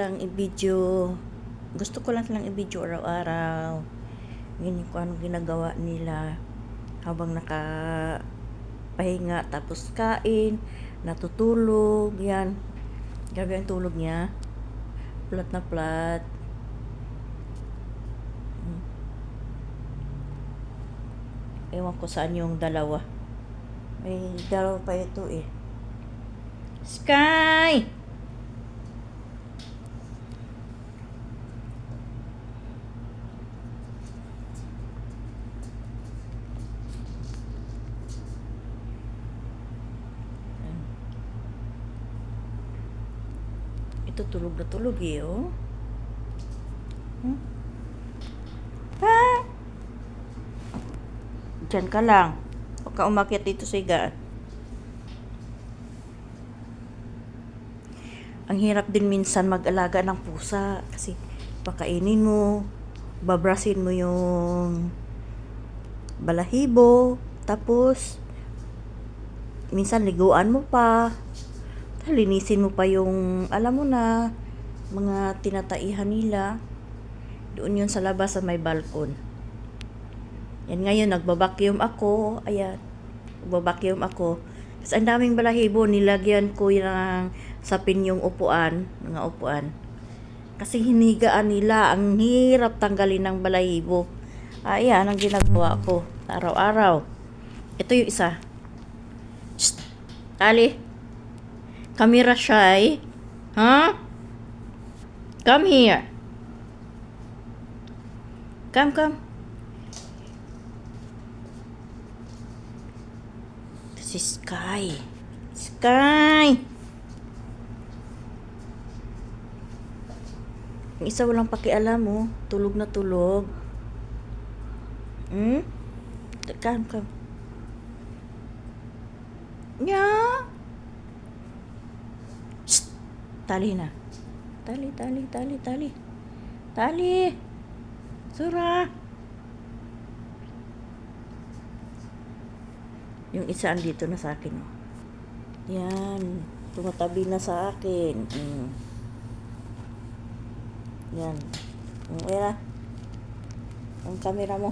Lang i-video. Gusto ko lang silang i-video araw-araw. Ganyan ko anong ginagawa nila habang nakapahinga, tapos kain, natutulog, yan. Grabe ang tulog niya. Plat na plat. Ewan ko saan yung dalawa. May dalawa pa ito eh. Sky! Ito tulog na tulog eh, oh. Ha? Diyan ka lang. Huwag ka umakyat dito sa higaan. Ang hirap din minsan mag-alaga ng pusa kasi pakainin mo, babrasin mo yung balahibo, tapos minsan liguan mo pa, linisin mo pa yung, alam mo na, mga tinataihan nila. Doon yun sa labas sa may balkon. Yan ngayon, nagbabacuum ako. Ayan, nagbabacuum ako. Kasi ang daming balahibo, nilagyan ko yung sapin yung upuan, mga upuan. Kasi hinigaan nila, ang hirap tanggalin ng balahibo. Ayan, ang ginagawa ko araw-araw. Ito yung isa. Shh! Ali! Camera shy? Huh? Come here. Come. This is Sky. Sky! Yung isa walang pakialam mo. Tulog na tulog. Come. Yeah. Shh! Tali na. Tali. Sura. Yung isa andito na sa akin. Yan. Tumatabi na sa akin. Yan. Ayan. Ang camera mo.